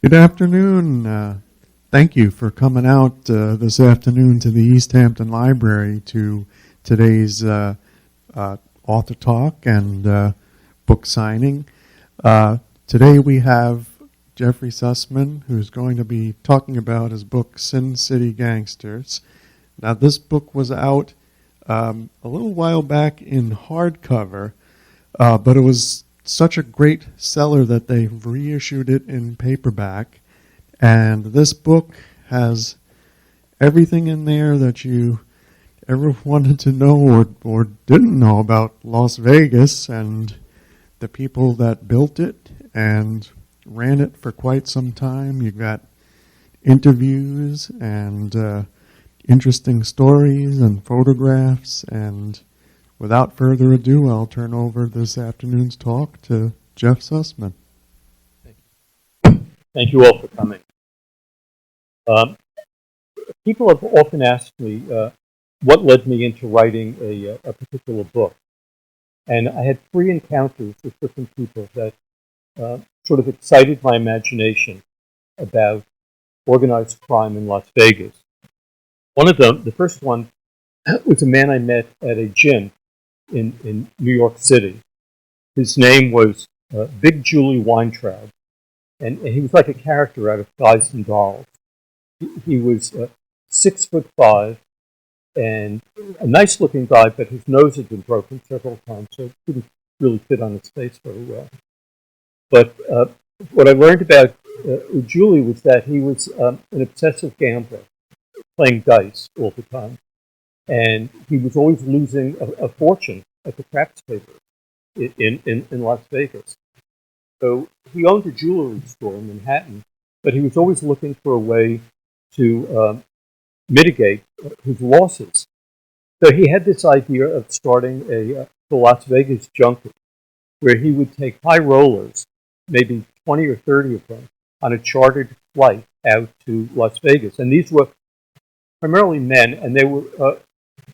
Good afternoon. Thank you for coming out this afternoon to the East Hampton Library to today's author talk and book signing. Today we have Jeffrey Sussman, who's going to be talking about his book, City Gangsters. Now, this book was out a little while back in hardcover, but it was such a great seller that they've reissued it in paperback. And this book has everything in there that you ever wanted to know or didn't know about Las Vegas and the people that built it and ran it for quite some time. You got interviews and interesting stories and photographs. And without further ado, I'll turn over this afternoon's talk to Jeff Sussman. Thank you all for coming. People have often asked me what led me into writing a particular book. And I had 3 encounters with different people that sort of excited my imagination about organized crime in Las Vegas. One of them, the first one, was a man I met at a gym in New York City. His name was Big Julie Weintraub, and he was like a character out of Guys and Dolls. He was 6'5" and a nice-looking guy, but his nose had been broken several times, so it didn't really fit on his face very well. But what I learned about Julie was that he was an obsessive gambler, playing dice all the time, and he was always losing a fortune at the craps table in Las Vegas. So he owned a jewelry store in Manhattan, but he was always looking for a way to mitigate his losses. So he had this idea of starting the Las Vegas junket, where he would take high rollers, maybe 20 or 30 of them, on a chartered flight out to Las Vegas. And these were primarily men, and they were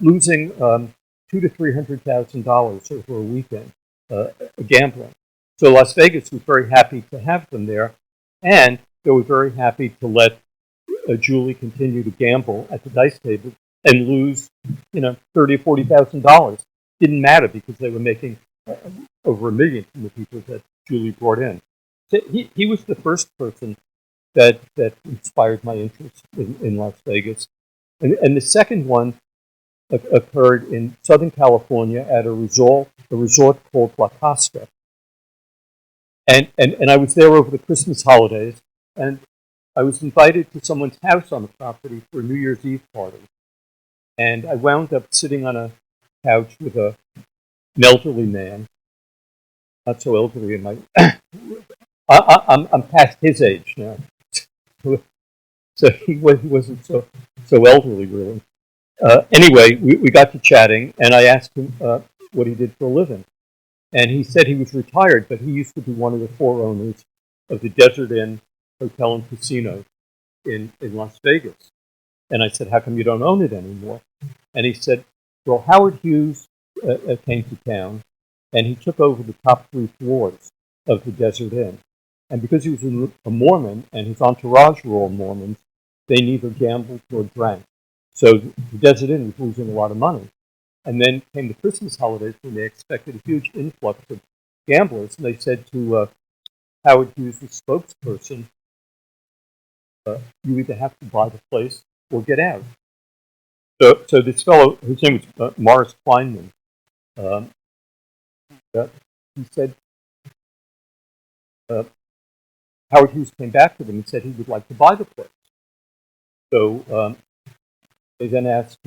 losing $200,000 to $300,000 over a weekend gambling. So Las Vegas was very happy to have them there, and they were very happy to let Julie continue to gamble at the dice table and lose, $30,000 or $40,000. Didn't matter because they were making over $1 million from the people that Julie brought in. So he was the first person that inspired my interest in Las Vegas, and the second one occurred in Southern California at a resort called La Costa. And I was there over the Christmas holidays, and I was invited to someone's house on the property for a New Year's Eve party. And I wound up sitting on a couch with an elderly man, not so elderly in my... I'm past his age now. So he wasn't so elderly, really. Anyway, we got to chatting, and I asked him what he did for a living. And he said he was retired, but he used to be one of the 4 owners of the Desert Inn Hotel and Casino in Las Vegas. And I said, how come you don't own it anymore? And he said, well, Howard Hughes came to town, and he took over the top 3 floors of the Desert Inn. And because he was a Mormon, and his entourage were all Mormons, they neither gambled nor drank. So the Desert Inn was losing a lot of money. And then came the Christmas holidays when they expected a huge influx of gamblers. And they said to Howard Hughes, the spokesperson, you either have to buy the place or get out. So this fellow, his name was Morris Kleinman, he said, Howard Hughes came back to them and said he would like to buy the place. So they then asked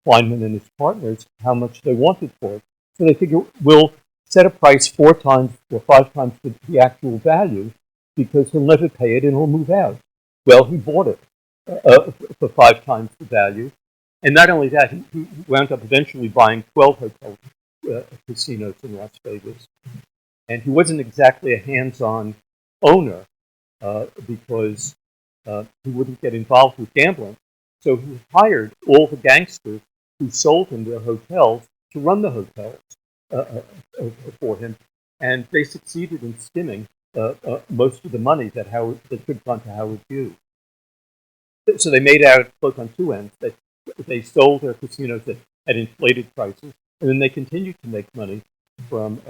Kleinman and his partners how much they wanted for it. So they figured, we'll set a price 4 times or 5 times the actual value because he'll never pay it and he'll move out. Well, he bought it for 5 times the value. And not only that, he wound up eventually buying 12 hotel casinos in Las Vegas. And he wasn't exactly a hands-on owner because he wouldn't get involved with gambling. So he hired all the gangsters who sold him their hotels to run the hotels for him. And they succeeded in skimming most of the money that should have gone to Howard Hughes. So they made out both on two ends. They sold their casinos at inflated prices, and then they continued to make money from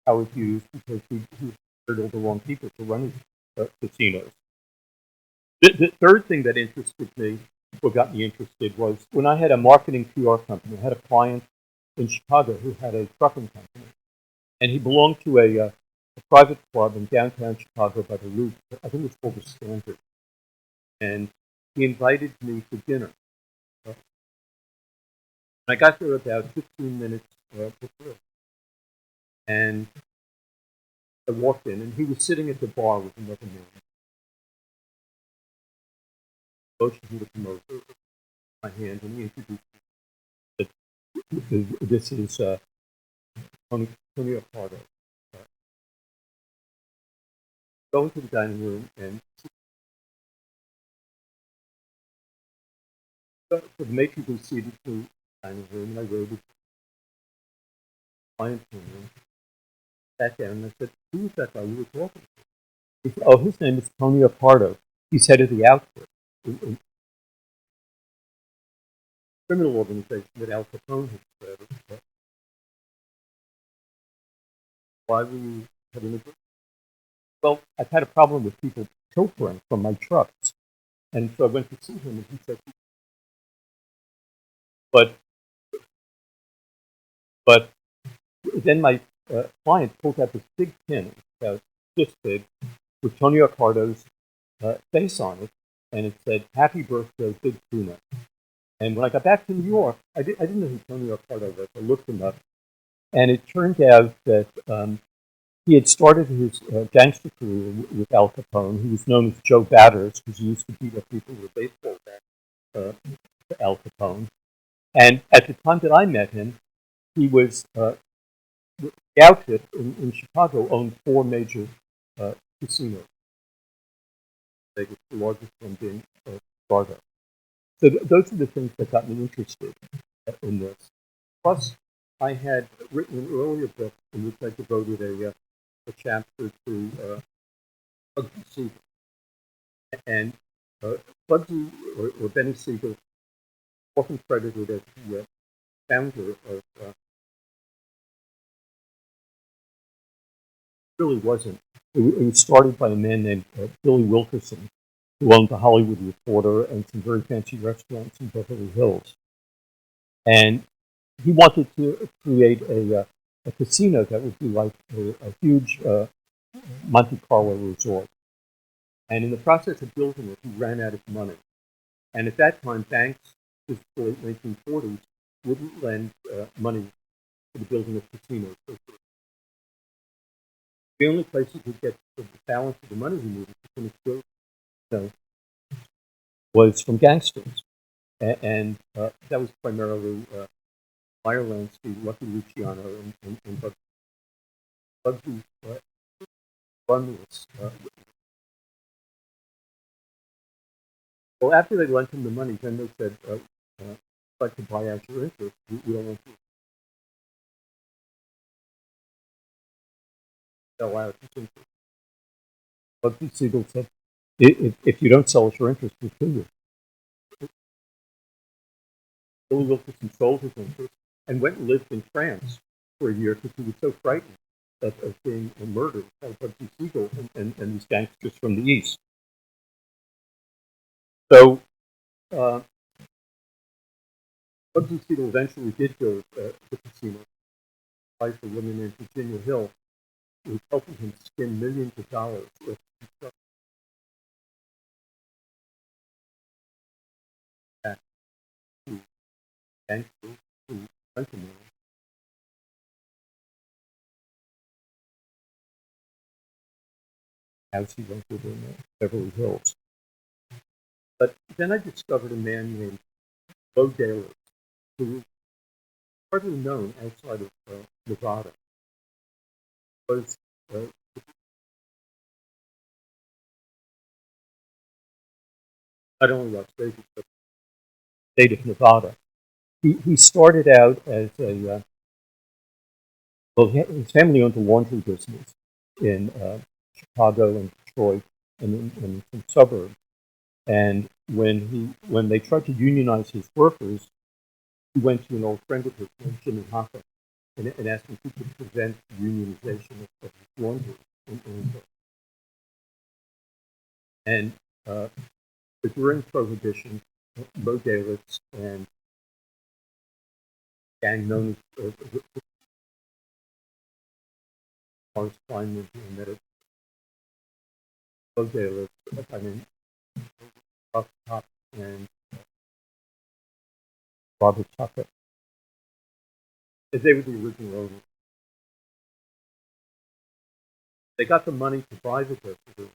Howard Hughes because he hired all the wrong people to run his casinos. The third thing that interested me, or got me interested, was when I had a marketing PR company. I had a client in Chicago who had a trucking company, and he belonged to a private club in downtown Chicago by the Loop. I think it was called the Standard. And he invited me for dinner. I got there about 15 minutes before. And I walked in, and he was sitting at the bar with another man. Motioned me to come over, my hand, and he introduced me. This is Tony Accardo. Go into the dining room, and the matron was seated in the dining room, and I waited. Client came in, sat down, and I said, "Who was that guy you were talking to?" He said, "Oh, his name is Tony Accardo. He's head of the outfit, a criminal organization that Al Capone had started." Why were you having a drink? Well, I've had a problem with people pilfering from my trucks. And so I went to see him, and he said, but then my client pulled out this big pin, about this big, with Tony Accardo's face on it, and it said, "Happy Birthday, Big Tuna." And when I got back to New York, I didn't know who Tony Accardo was. I looked him up, and it turned out that he had started his gangster career with Al Capone. He was known as Joe Batters because he used to beat up people with a baseball bat to Al Capone. And at the time that I met him, he was the outfit in Chicago owned 4 major casinos. The largest one being Accardo. So those are the things that got me interested in this. Plus, I had written an earlier book in which I devoted a chapter to Bugsy Siegel. And Bugsy, or Benny Siegel, often credited as the founder of, really wasn't. It was started by a man named Billy Wilkerson, who owned the Hollywood Reporter and some very fancy restaurants in Beverly Hills. And he wanted to create a casino that would be like a huge Monte Carlo resort. And in the process of building it, he ran out of money. And at that time, banks, in the late 1940s, wouldn't lend money for the building of casinos. The only place he could get the balance of the money he needed to finish building was from gangsters. And that was primarily Meyer Lansky, Lefty Rosenthal, and Bugsy Bunless. Well, after they lent him the money, then they said, "I'd like to buy out your interest. We don't want to sell out his interest." Bugsy Siegel said, if you don't sell us your interest, we'll kill you." Billy Wilkerson sold his interest and went and lived in France for a year because he was so frightened of being murdered by Bugsy Siegel and these gangsters from the East. So Bugsy Siegel eventually did go to the casino. A wife, a woman named Virginia Hill, who was helping him skin millions of dollars worth of stuff. Back to gangsters who lent him money. House he rented in Beverly Hills. But then I discovered a man named Moe Dalitz, who was hardly known outside of Nevada. Was not only Las Vegas, but the state of Nevada. He started out as his family owned a laundry business, in Chicago and Detroit and in some suburbs. And when they tried to unionize his workers, he went to an old friend of his named Jimmy Hoffa and asked him if he could prevent unionization of his laundry. And during Prohibition, Moe Dalitz and gang known as Morris Kleinman and met Moe Dalitz, I mean, Buck Top and Robert Tucker. They were the original owners. They got the money to buy the business.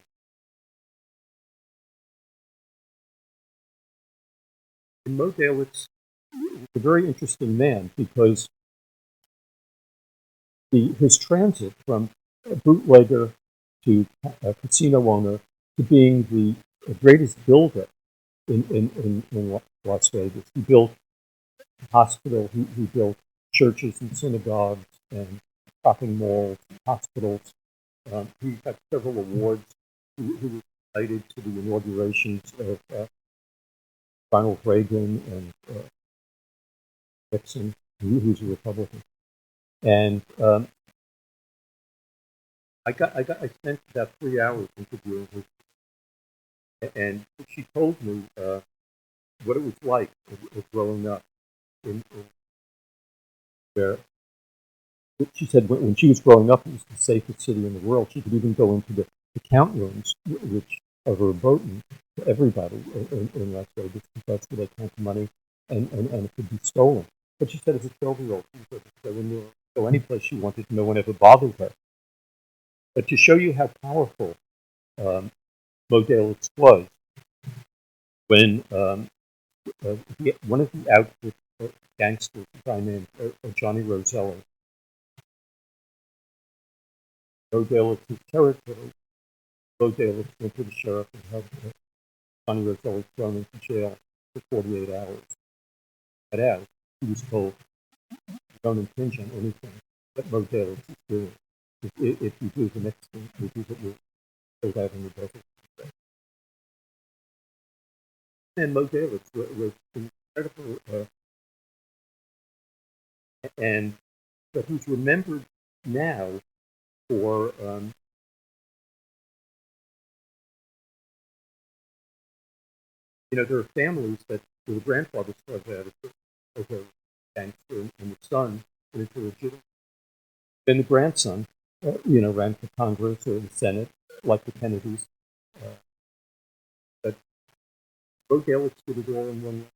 And Moe Dalitz was a very interesting man because his transit from a bootlegger to a casino owner to being the greatest builder in Las Vegas. He built a hospital, he built churches and synagogues and shopping malls, and hospitals. He got several awards. He was invited to the inaugurations of Ronald Reagan and Nixon, who's a Republican. And I spent about 3 hours interviewing her, and she told me what it was like growing up in where she said when she was growing up, it was the safest city in the world. She could even go into the count rooms, which are verboten to everybody in Las Vegas, because that's where they count the money, and it could be stolen. But she said as a 12-year-old, she could go any place she wanted, no one ever bothered her. But to show you how powerful Moe Dalitz was, when one of the outfit gangsters, a guy named Johnny Rosello, Moe Dalitz's territory, Moe Dalitz went to the sheriff and had Johnny Rosello thrown into jail for 48 hours. But as he was told, don't impinge on anything that Moe Dalitz is doing. If you do the next thing, you do that will go out in the desert. And Moe Dalitz was incredible, but he's remembered now for there are families that the grandfather started out as a gangster, and the son went into legitimate. Then the grandson, ran for Congress or the Senate, like the Kennedys. But Moe Dalitz did it all in one life.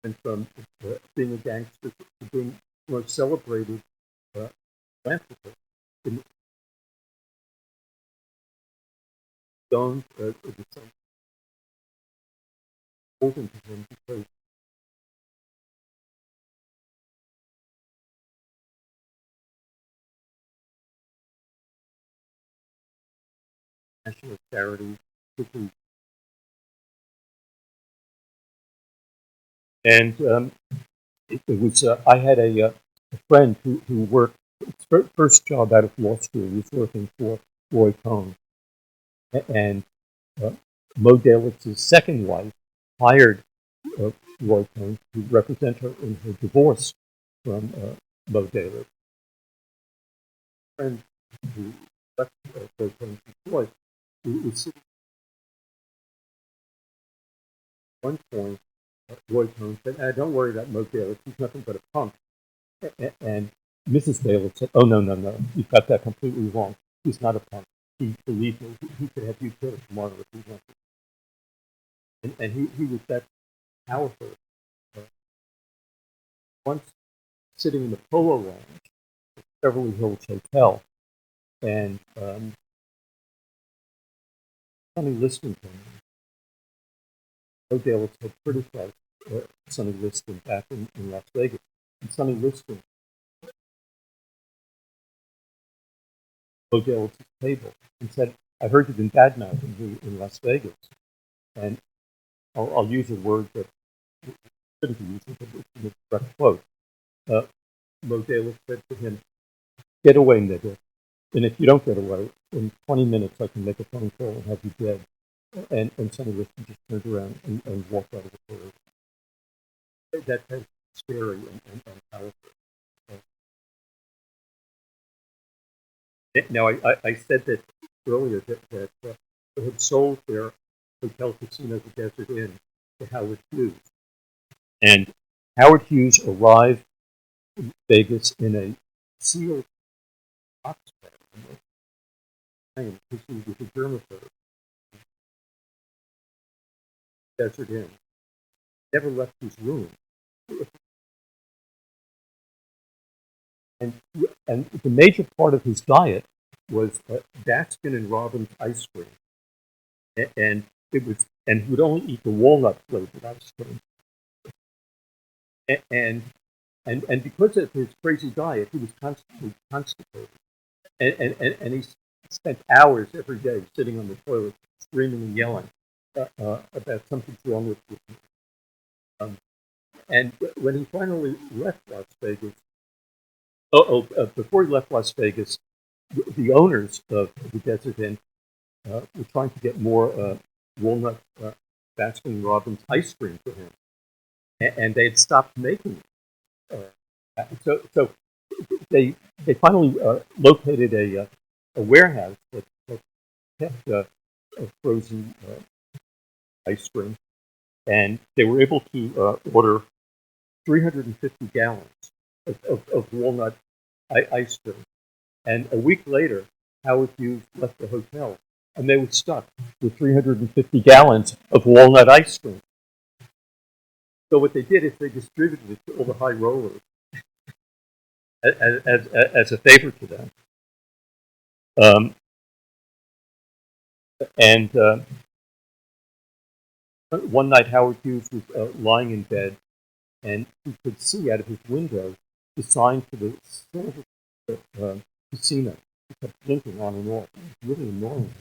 And from being a gangster to being most celebrated philanthropist. Don't the son open to him because national charity, and it was I had a friend who worked his first job out of law school. He was working for Roy Cohn, and Moe Dalitz's second wife hired Roy Cohn to represent her in her divorce from Moe Dalitz. Friend who left Roy Cohn's divorce, who was sitting at one point. Roy Cohn said, "Don't worry about Moe Dalitz. He's nothing but a punk." And Mrs. Dalitz said, "Oh, no, you've got that completely wrong. He's not a punk. He believed me. He could have you killed tomorrow if he wanted." And he was that powerful. Once sitting in the Polo Lounge at Beverly Hills Hotel, and Sonny Liston came in. Moe Dalitz had criticized Sonny Liston back in Las Vegas. And Sonny Liston, Moe Dalitz's table, and said, "I heard you've been badmouthing me in Las Vegas." And I'll use a word that shouldn't be used, but it's a direct quote. Moe Dalitz said to him, "Get away, nigger. And if you don't get away, in 20 minutes I can make a phone call and have you dead. And some of us just turned around and walked out of the corridor. That's scary and powerful. Now, I said that earlier that they had sold their hotel casino, the Desert Inn, to Howard Hughes. And Howard Hughes arrived in Vegas in a sealed box plane because he was a germaphobe. Desert Inn. Never left his room. And the major part of his diet was Baskin and Robbins ice cream. And he would only eat the walnut flavored ice cream. And because of his crazy diet, he was constantly constipated. And he spent hours every day sitting on the toilet, screaming and yelling about something's wrong with him. And when he finally left Las Vegas, before he left Las Vegas, the owners of the Desert Inn were trying to get more walnut Baskin Robbins ice cream for him, and they had stopped making it. So they finally located a warehouse that kept frozen ice cream, and they were able to order 350 gallons of walnut ice cream. And a week later, Howard Hughes left the hotel, and they were stuck with 350 gallons of walnut ice cream. So what they did is they distributed it to all the high rollers as a favor to them. And one night, Howard Hughes was lying in bed, and he could see out of his window the sign for the casino. It kept blinking on and off. It was really annoying.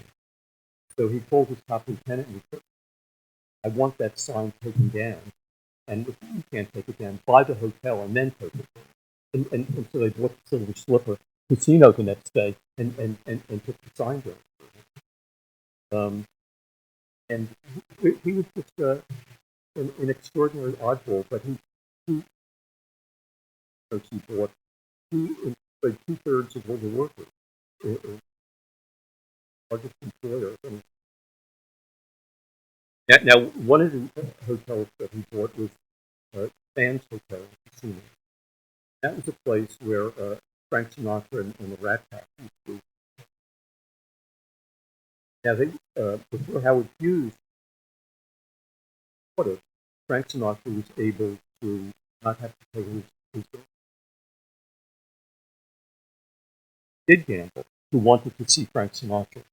So he called his top lieutenant and he said, I want that sign taken down. And if you can't take it down, buy the hotel and then take it down. And so they bought the Silver Slipper Casino the next day and took the sign down. And he was just an extraordinary oddball, but he bought like 2/3 of all the workers. Largest employer. Now, one of the hotels that he bought was Sands Hotel in Casino. That was a place where Frank Sinatra and the Rat Pack used to be. Now, before Howard Hughes bought it, Frank Sinatra was able to not have to pay his bill. He did gamble, who wanted to see Frank Sinatra.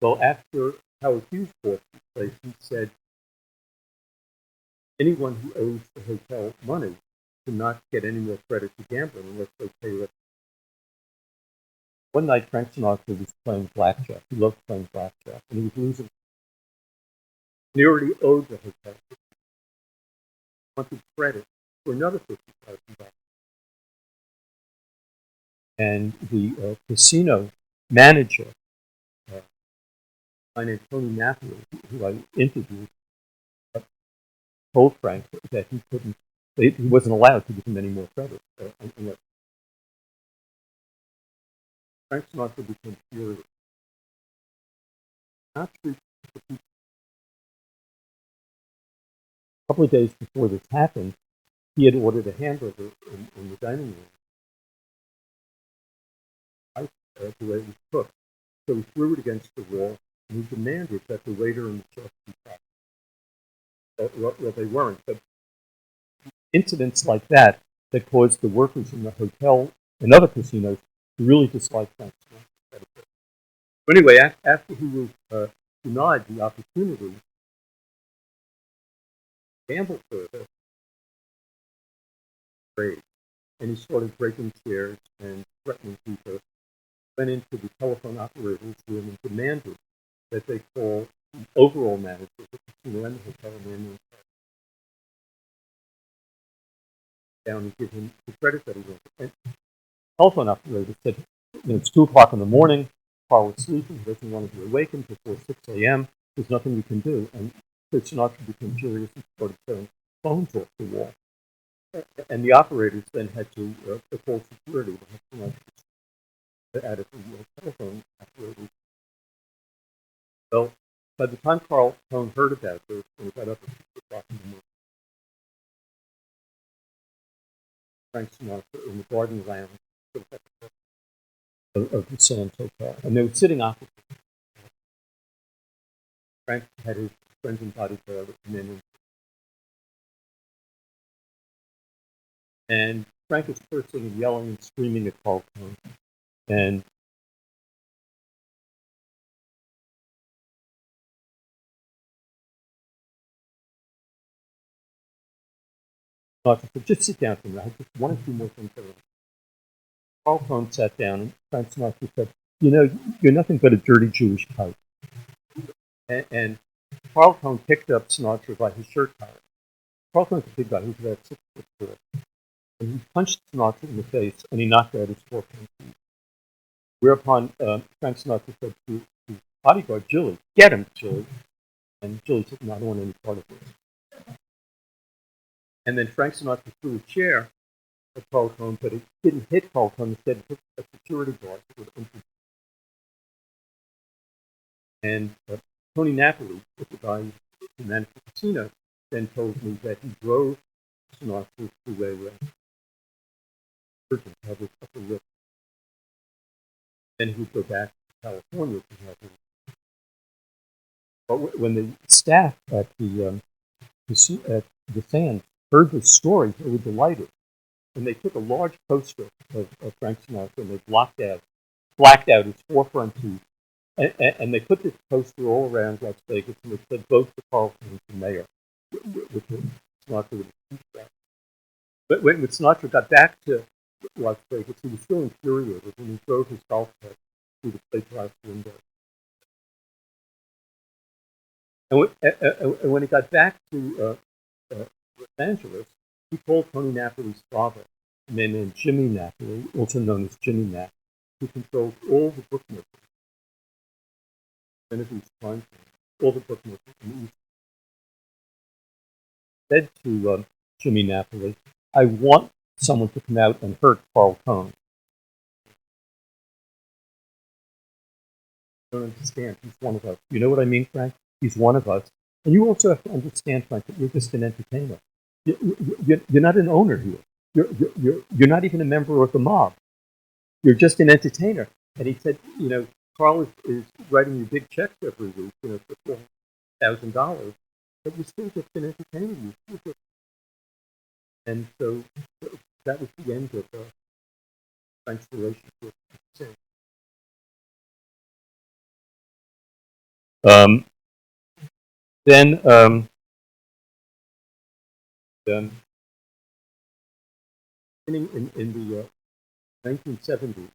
Well, after Howard Hughes bought the place, he said, anyone who owes the hotel money should not get any more credit to gambling unless they pay it. One night, Frank Sinatra was playing blackjack. He loved playing blackjack, and he was losing. And he already owed the hotel. He wanted credit for another $50,000. And the casino manager, my name is Tony Napoli, who I interviewed, told Frank that he wasn't allowed to give him any more credit. Frank Sinatra became furious. A couple of days before this happened, he had ordered a hamburger in the dining room. The way it was cooked. So he threw it against the wall, and he demanded that the waiter and the chef be fired. Well, they weren't. But incidents like that caused the workers in the hotel and other casinos to really dislike Frank Sinatra. But anyway, after he was denied the opportunity to gamble further, and he started breaking chairs and threatening people. Went into the telephone operator's room and demanded that they call the overall manager of the casino and the hotel and down and give him the credit that he wanted. And the telephone operator said, It's 2 o'clock in the morning. Carl is sleeping. He doesn't want to be awakened before 6 a.m. There's nothing we can do. And Sinatra became curious and started throwing phones off the wall. And the operators then had to call security to have Sinatra out of the telephone operators. Well, by the time Carl Tone heard about this, and he got up at 6 o'clock in the morning, Frank Sinatra in the garden lounge of the Sands Hotel. And they were sitting opposite. Frank had his friends and bodyguard come in. And Frank is cursing and yelling and screaming at Carl Tone. And Sinatra said, just sit down for a minute. I have just one or two more things to learn. Carl Tone sat down, and Frank Sinatra said, you know, you're nothing but a dirty Jewish kite. And Carl Tone picked up Sinatra by his shirt collar. Carl Tone's a big guy. He was about 6'4". And he punched Sinatra in the face, and he knocked out his forefinger. Whereupon Frank Sinatra said to his bodyguard, Jilly, get him, Jilly. And Jilly said, no, I don't want any part of this. And then Frank Sinatra threw a chair at Carl Tone, but it didn't hit Carl Tone. Instead, it hit a security guard. And Tony Napoli, the guy who managed the casino, then told me that he drove Sinatra to a surgeon to have his upper lip. Then he would go back to California to have his. But when the staff at the Sands heard this story, they were delighted. And they took a large poster of Frank Sinatra and they blacked out his forefront teeth. And they put this poster all around Las Vegas and it said, vote for Carl Tone for mayor, with Sinatra with his teeth. But when Sinatra got back to Las Vegas, he was still infuriated and he drove his golf cart through the plate glass window. And when he got back to Los Angeles, he called Tony Napoli's father, a man named Jimmy Napoli, also known as Jimmy Nap, who controlled all the bookmakers. All the bookmakers in the East. Said to Jimmy Napoli, I want someone to come out and hurt Carl Tone. I don't understand. He's one of us. You know what I mean, Frank? He's one of us. And you also have to understand, Frank, that you're just an entertainer. You're not an owner here. You're not even a member of the mob. You're just an entertainer. And he said, you know, Carl is writing you big checks every week, you know, for $4,000, but you're still just an entertainer. And so that was the end of Frank's relationship. Then in the 1970s,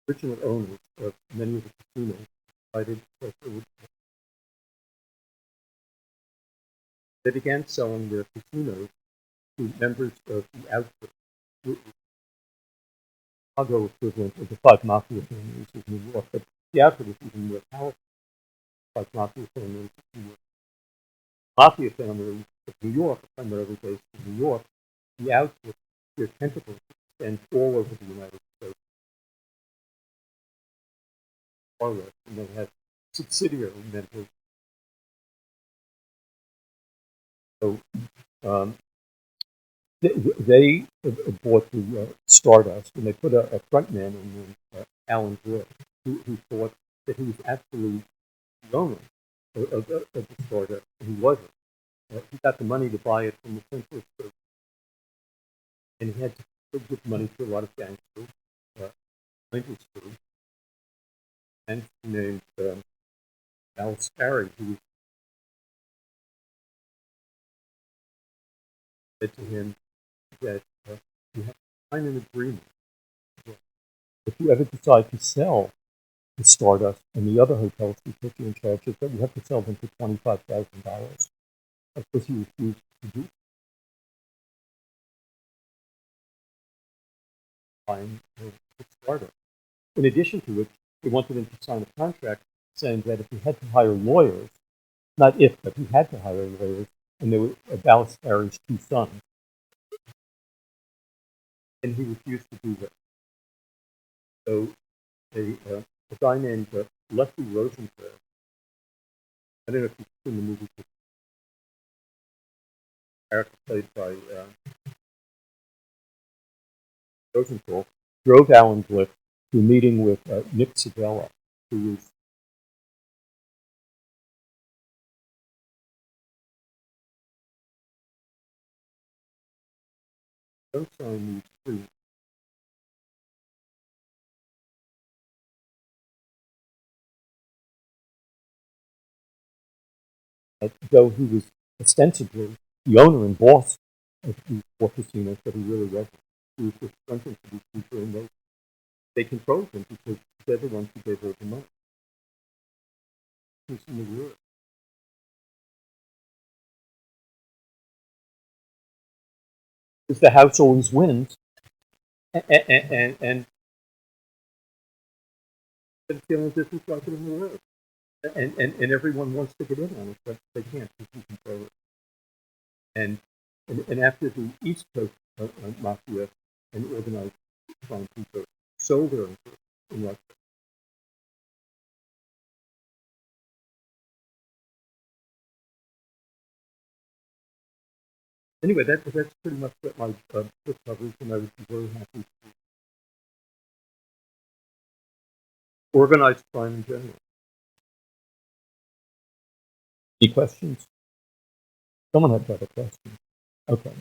original owners of many of the casinos decided that they began selling their casinos to members of the outfit, the Accardo equivalent of the five mafia families of New York, but the outfit is even more powerful. Five mafia families of New York. Mafia families of New York are primarily based in New York. The outfit, their tentacles extend all over the United States. And they have subsidiary members. So they bought the Stardust, and they put a front man in Alan Griff, who thought that he was absolutely the owner of the Stardust, and he wasn't. He got the money to buy it from the Central Church, and he had to give money to a lot of gangsters, and named Al Sperry, who said to him that you have to sign an agreement. If you ever decide to sell the Stardust and the other hotels we put you in charge of, that you have to sell them for $25,000. Of course, he refused to do buying the Stardust. in addition to which, they wanted him to sign a contract saying that if he had to hire lawyers, not if, but he had to hire lawyers, and they were Ballestari's two sons, and he refused to do that. So a guy named Lefty Rosenthal, I don't know if you've seen the movie, character played by Rosenthal, drove Alan Glick to a meeting with Nick Civella, who was don't sign these three. Though he was ostensibly the owner and boss of these four casinos, but he really wasn't. He was just fronting to these people, and they controlled him because they're the ones who gave all the money. He was in the world. Because the house always wins, and the feeling this is like it in the world. And everyone wants to get in on it, but they can't because you control it. And after the East Coast mafia and organized crime people sold their interest in Russia, anyway, that's pretty much what my book covers, and I would be very happy to organize crime in general. Any questions? Someone had to have a question. Okay.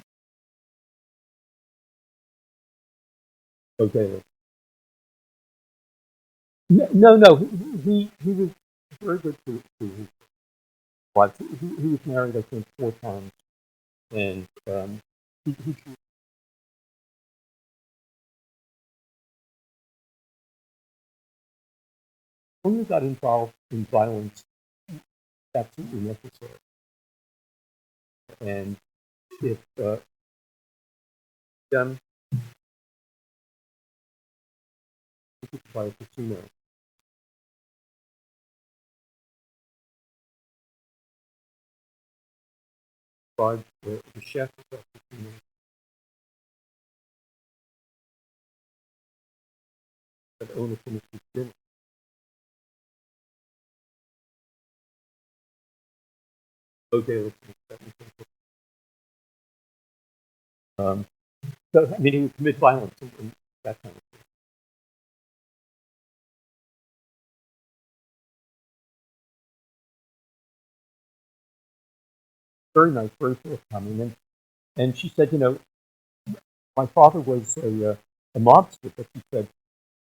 Okay. No. He was very good to his wife. He was married, I think, 4 times, and he only got involved in violence absolutely necessary. And if them by a casino, by the chef of that casino, that owner finished his dinner. Okay, so I mean, he would commit violence and that kind of thing. Very nice, very forthcoming, and she said, my father was a mobster, but she said,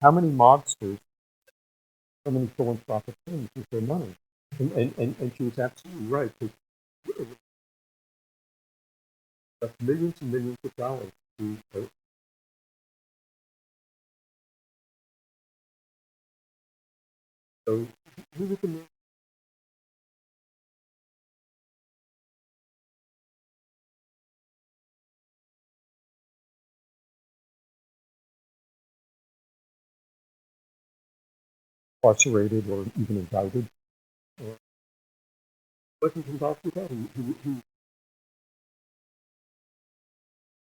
how many mobsters, how many philanthropic things with their money? And she was absolutely right. It was millions and millions of dollars to so he was incarcerated or even indicted. Wasn't involved with that.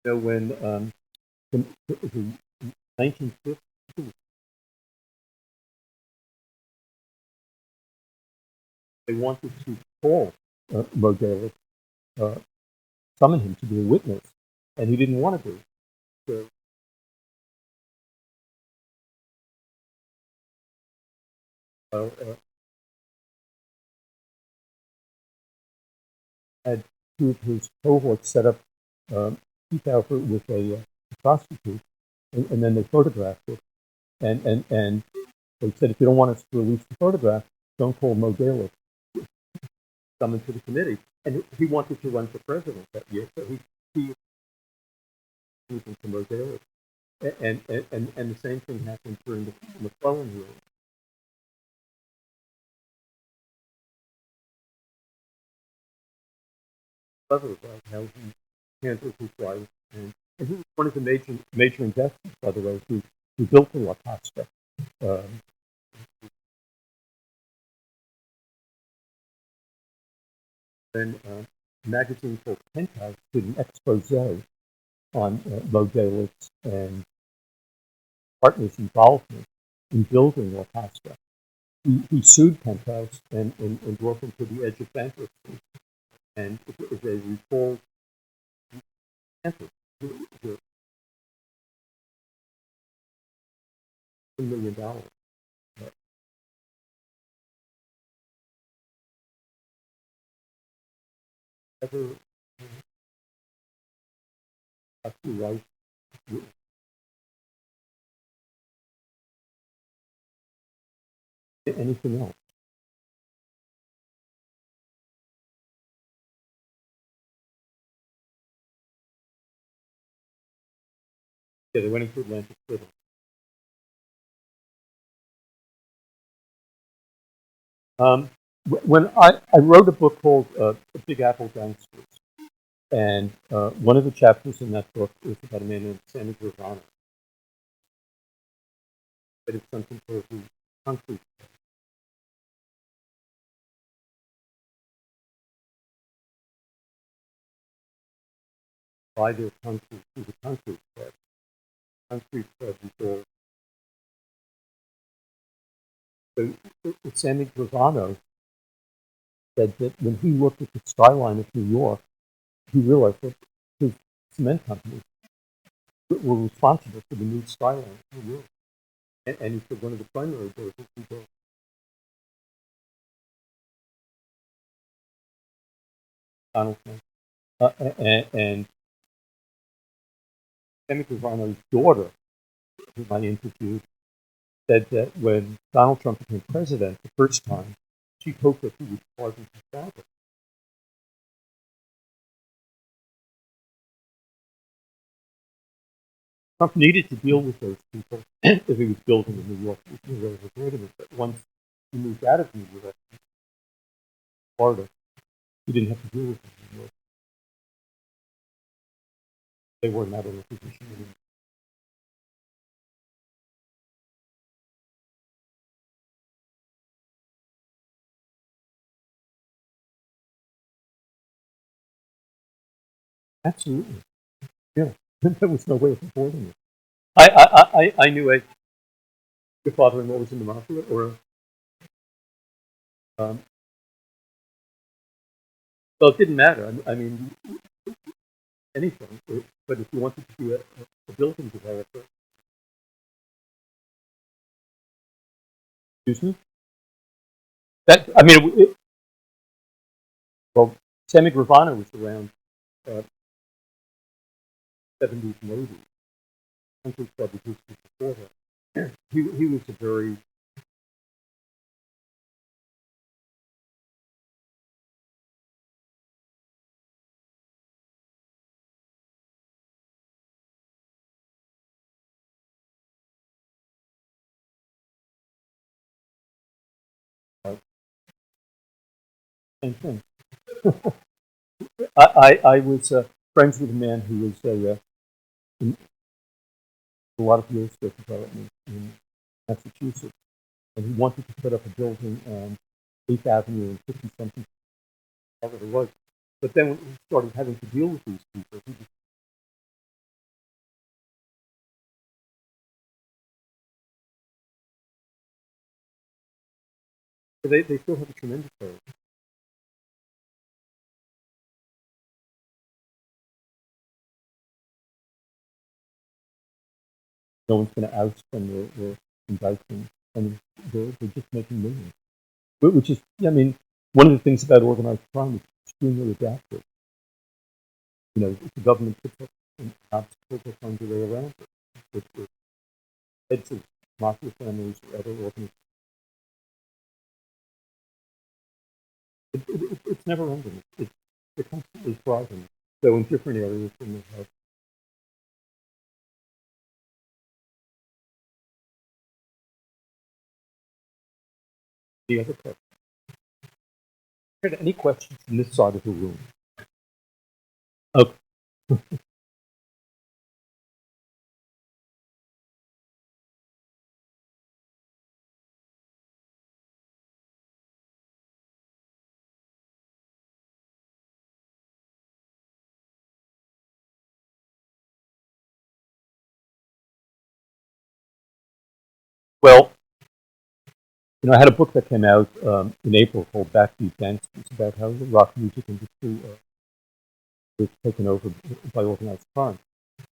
When the 1950s, they wanted to call Moe Dalitz, summon him to be a witness, and he didn't want to be. So, had 2 of his cohorts set up Keith Alford with a prostitute, and then they photographed it, and they said, if you don't want us to release the photograph, don't call Moe Dalitz. Summoned to the committee, and he wanted to run for president that year, so he was to Moe Dalitz. And the same thing happened during the McClellan hearing. Clever about how he handled his life, and he was one of the major investors, by the way, who built the La Costa. Um, then a magazine called Penthouse did an expose on Moe Dalitz and partners' involvement in building La Pasta. He sued Penthouse and brought them to the edge of bankruptcy. And if they recall, the $1 million. Ever have to write anything else? Yeah, they went into Atlantic City. When I wrote a book called The Big Apple Gangsters, and one of the chapters in that book is about a man named Sammy Gravano. That is something for the country. By their country to the country club. Country club before. So Sammy Gravano said that when he looked at the skyline of New York, he realized that his cement companies were responsible for the new skyline of New York. And he said one of the primary goals was to go Donald Trump. And Sammy Gravano's daughter, whom I interviewed, said that when Donald Trump became president the first time, she hoped that he would pardon his father. Trump needed to deal with those people if he was building in New York. But once he moved out of New York, Florida, he didn't have to deal with them anymore. They were not in a position anymore. Absolutely. Yeah. There was no way of avoiding it. I knew your father-in-law was in the mafia, or well, it didn't matter. I mean, anything. But if you wanted to be a building developer, excuse me. That I mean, well, Sammy Gravano was around 70s and 80s. Country Club existed before that. He was a very same thing. I was friends with a man who was in a lot of real estate development in Massachusetts, and he wanted to put up a building on 8th Avenue and 50 something, whatever it was. But then when he started having to deal with these people, they still have a tremendous power. No one's going to oust them or indict them. I mean, they're just making millions. Which is, I mean, one of the things about organized crime is extremely adaptive. You know, if the government puts up an obstacle, they find a way around it. With heads of mafia families or other organizations. It's never ending. They're constantly thriving. So in different areas in the health. The other question. Any questions from this side of the room? Okay. Well, I had a book that came out in April called Backbeat Gangsters about how the rock music industry was taken over by organized crime.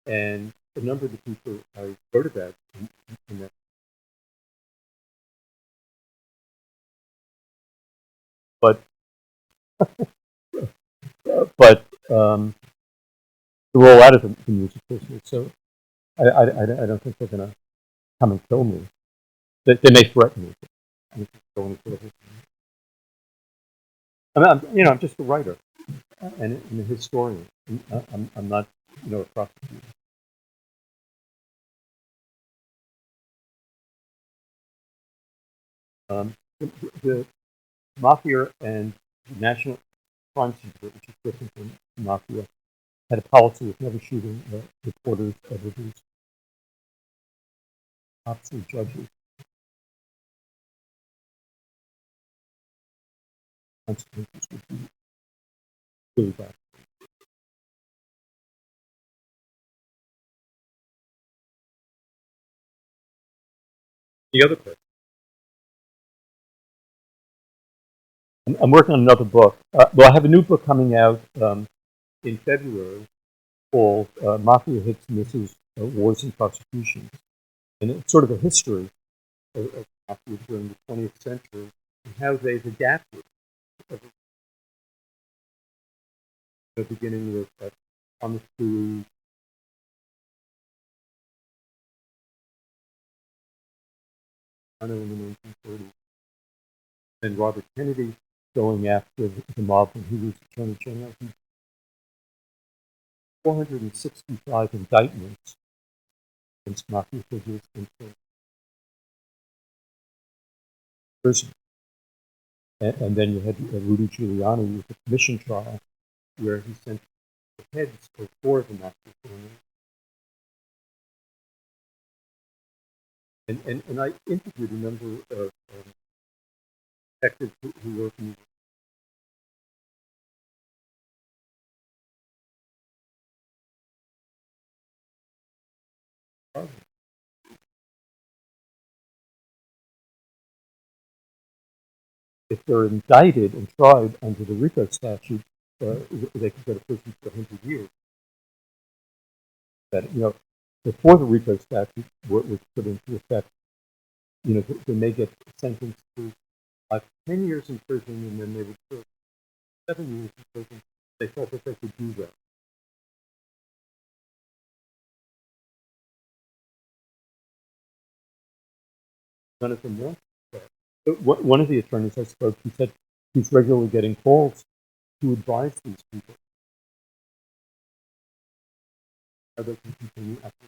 And a number of the people I wrote about in that, but they're all out of the music business, so I don't think they're going to come and kill me. They may threaten me. I mean, go any further. I'm just a writer and a historian. I'm not, a prosecutor. The mafia and the National Crime Syndicate, which is different from mafia, had a policy of never shooting reporters, editors, cops, or judges. Consequences would be really bad. The other question. I'm working on another book. Well, I have a new book coming out in February called Mafia Hits and Misses, Wars and Prosecutions. And it's sort of a history of mafia during the 20th century and how they've adapted. Beginning with Thomas Cruise, in the 1930s, and Robert Kennedy going after the mob when he was Attorney General. 465 indictments against mafia figures in prison. And then you had Rudy Giuliani with the commission trial, where he sent the heads of 4 of the mafia families. And I interviewed a number of detectives who work in the department. If they're indicted and tried under the RICO statute, they could go to prison for 100 years. That before the RICO statute was put into effect, they may get sentenced to 10 years in prison, and then they would serve 7 years in prison. They felt that they could do that. None of them want that. One of the attorneys I spoke to said he's regularly getting calls to advise these people how they can continue after.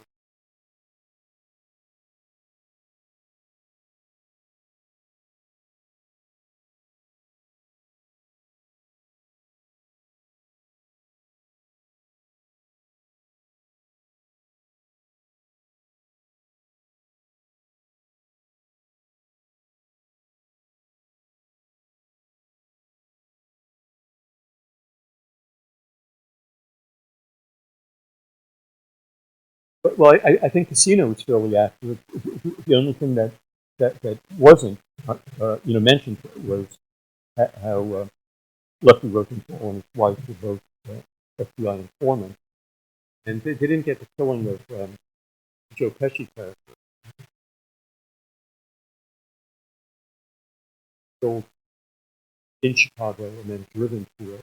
Well, I think Casino was fairly accurate. The only thing that wasn't mentioned was how Lefty Rosenthal and his wife were both FBI informants, and they didn't get the killing of Joe Pesci character killed in Chicago and then driven to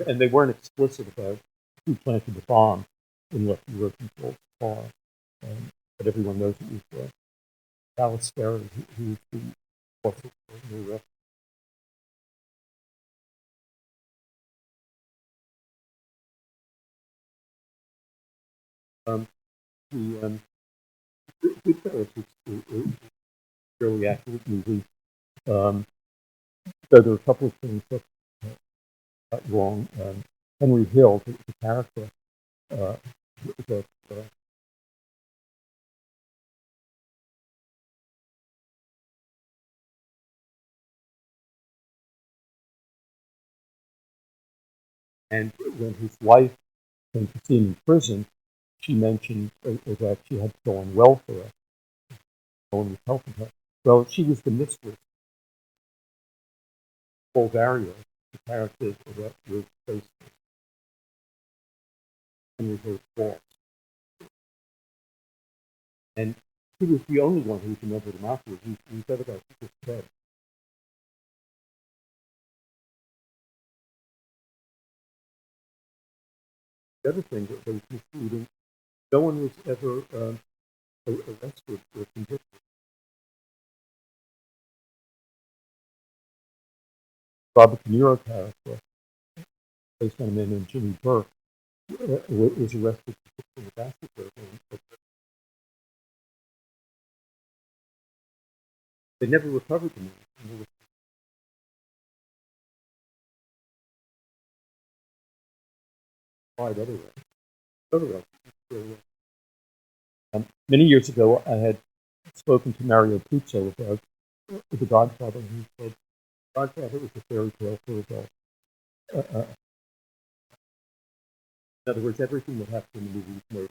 and they weren't explicit about who planted the bomb in Lefty Rosenthal's car, but everyone knows it was Dallas Ferry who was the author of the arrest. The Goodfellas is a fairly accurate movie. So there are a couple of things that got wrong. Henry Hill, the character, that And when his wife came to see him in prison, she mentioned that she had to go on welfare. No one was helping her. Well, she was the mistress of Bulgaria, the character that was based on her fault. And he was the only one who was a member of the mafia. These other guys were just dead. The other thing that was misleading, no one was ever arrested or convicted. Robert De Niro character, based on a man named Jimmy Burke, was arrested for the massacre. They never recovered the man. Tried anyway. Many years ago, I had spoken to Mario Puzo about The Godfather, and he said, Godfather was a fairy tale for adults. In other words, everything that happened in the movie was made up.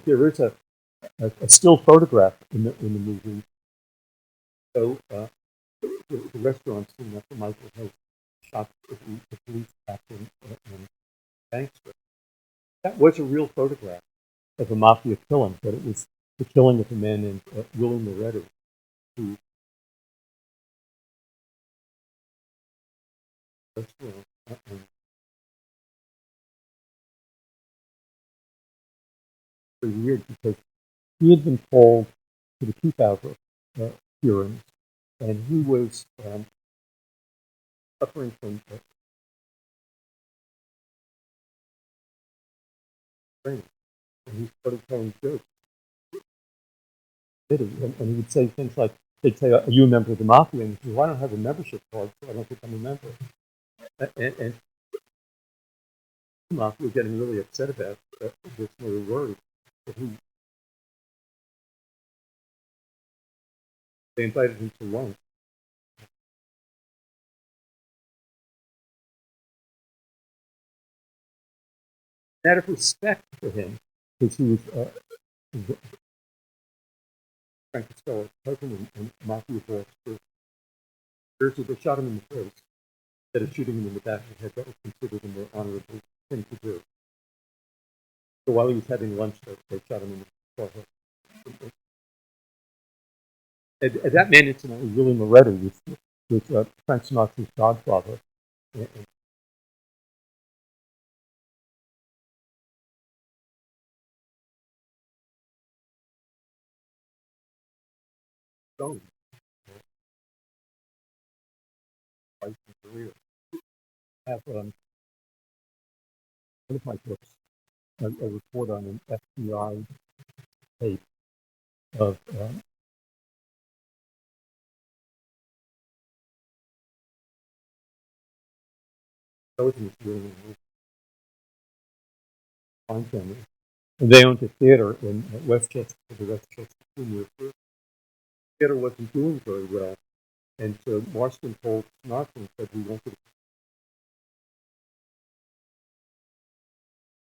There is a still photograph in the movie. So the restaurant scene after Michael has shot the police captain and gangster. That was a real photograph of a mafia killing, but it was the killing of a man named Willie Moretti, who restaurant. Very weird because he had been called to the 2000 hearings, and he was suffering from training, and he started telling jokes. And he would say things like, they'd say, "Are you a member of the mafia?" And he'd say, "Well, I don't have a membership card, so I don't think I'm a member." And the mafia was getting really upset about this. They were worried that they invited him to lunch. Out of respect for him, because he was Frank Costello's cousin and mafia boss for years, they shot him in the face. Instead of shooting him in the back of the head, that was considered a more honorable thing to do. So while he was having lunch, they shot him in the forehead. And that man, incidentally, Willie Moretti, was Frank Sinatra's godfather. And Stone, life and career. I have one of my books, a report on an FBI tape of intelligence dealing with fine family. And they owned a theater in Westchester, the Westchester Senior Theater. The theater wasn't doing very well. And so Marston told Sinatra and said, "We wanted to."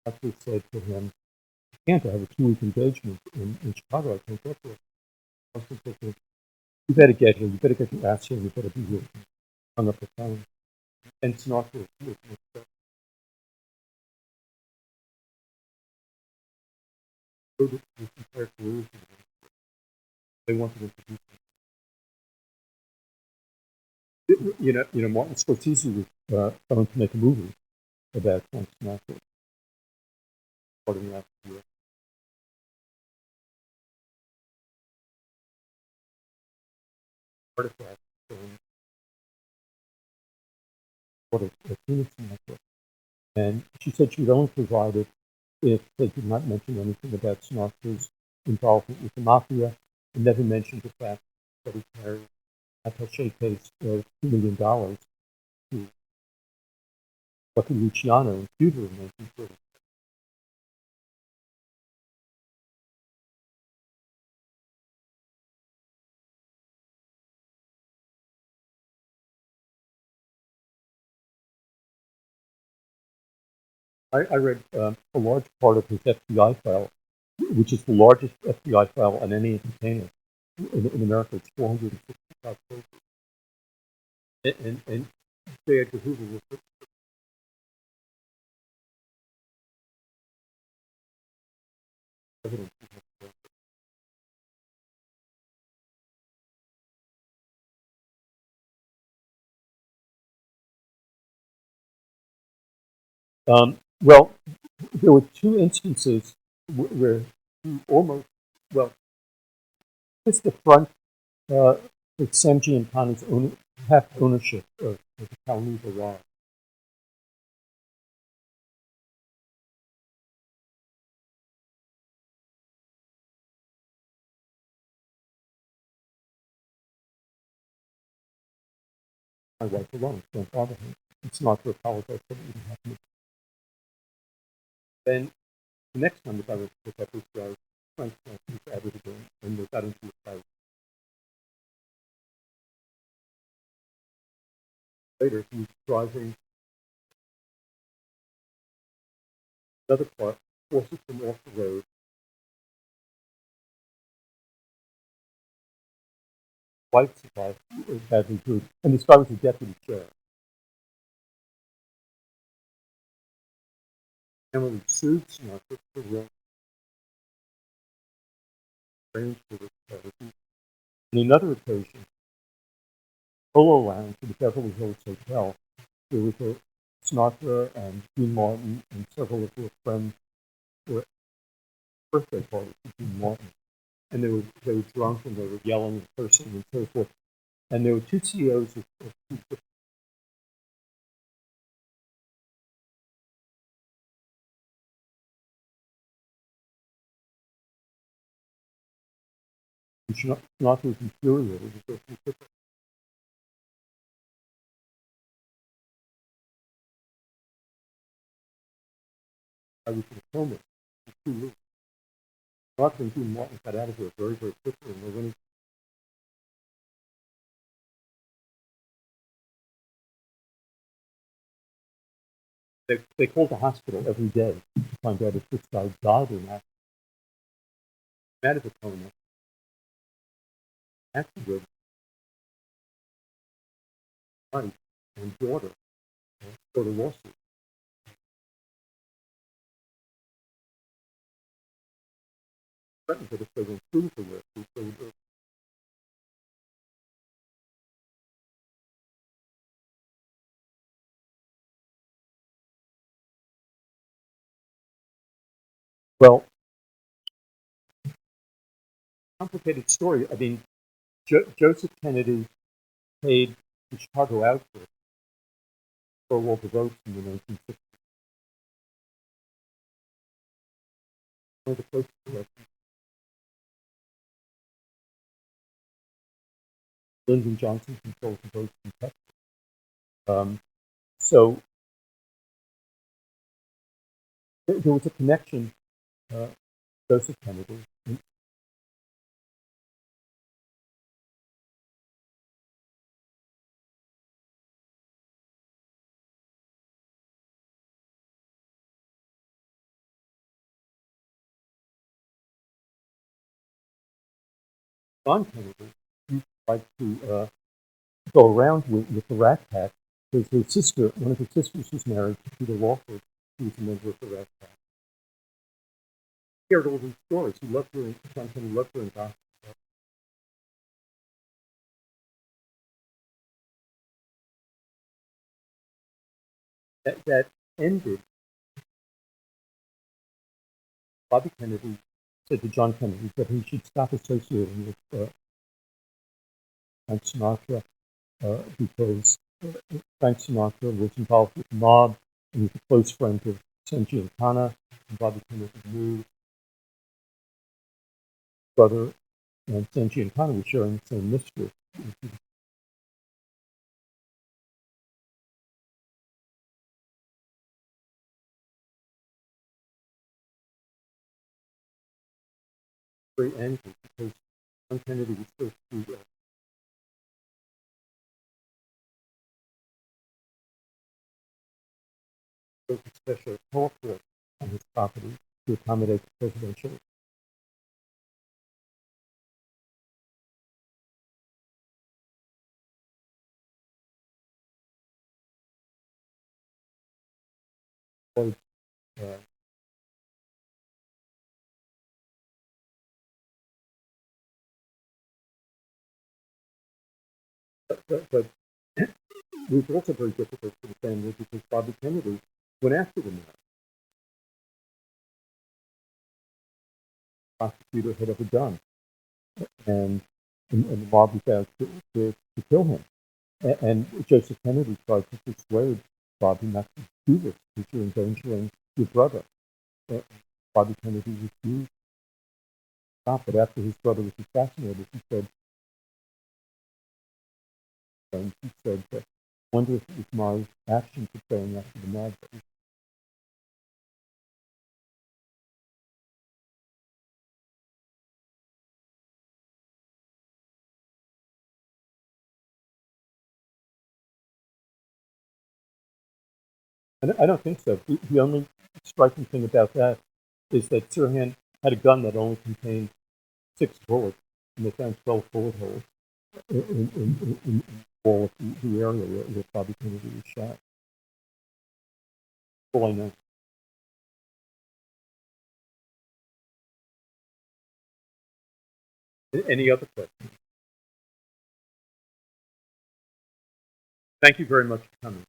Sinatra said to him, "I can't. I have a 2-week engagement in Chicago. I can't get there." Marston said to him, "You better get here. You better get your ass here. You better be here." Hung up the phone. And Sinatra was they wanted him to do something. Martin Scorsese was going to make a movie about Frank Sinatra. Starting last year. Artifact film called Sinatra. And she said she would only provide it if they did not mention anything about Sinatra's involvement with the mafia, and never mentioned the fact that he carried an attaché case of $2 million to Lucky Luciano in Cuba in 1930. I read a large part of his FBI file, which is the largest FBI file on any entertainer in America. It's 465 pages. And J. Edgar Hoover was evidence. Well, there were two instances where he almost, well, it's the front with Sam Giancana's half ownership of the Calneva Lodge. My wife alone, don't bother him. It's not to apologize for it even happening. Then the next time that I was pick up was Frank Sinatra at it again, and they got into a fight. Later, he was driving another car, forces him off the road. Wife survived, badly good, and this guy was a deputy sheriff. Emily sued Sinatra for range for this. On another occasion, Polo Lounge at the Beverly Hills Hotel, there was a Sinatra and Dean Martin and several of their friends were at a birthday party for Dean Martin. And they were drunk and they were yelling and cursing and so forth. And there were two CEOs of two Sinatra was infuriated. I was in a coma for 2 weeks. Sinatra and Dean Martin got out of there very, very quickly, and they went. They called the hospital every day to find out if this guy died or not. Out of the coma, afterwards, wife and daughter go to lawsuit. Threatened that if they went through the lawsuit, they would. Well, complicated story. I mean, Joseph Kennedy paid the Chicago outfit for all the votes in the 1960s. One of the closest elections. Lyndon Johnson controls the votes in Texas. So there was a connection. Joseph Kennedy. John Kennedy used to like to go around with the Rat Pack because his sister, one of his sisters, was married to Peter Lawford, who was a member of the Rat Pack. He heard all these stories. He loved hearing, John Kennedy loved hearing gossip. That ended. Bobby Kennedy said to John Kennedy that he should stop associating with Frank Sinatra because Frank Sinatra was involved with the mob and was a close friend of Sam Giancana, and Bobby Kennedy knew brother and Sam Giancana were sharing the same mistress. Very angry because John Kennedy was supposed to built a special carport on his property to accommodate the presidential. Uh, but it was also very difficult for the family because Bobby Kennedy went after the man. Prosecutor had ever done, and the mob was out to kill him. And Joseph Kennedy tried to persuade Bobby not to do this because you're endangering your brother. Bobby Kennedy refused to stop, but after his brother was assassinated, he said, I wonder if it was my action for going after the mob. I don't think so. The only striking thing about that is that Sirhan had a gun that only contained 6 bullets, and they found 12 bullet holes in the wall of the area where Bobby Kennedy was shot. That's all I know. Any other questions? Thank you very much for coming.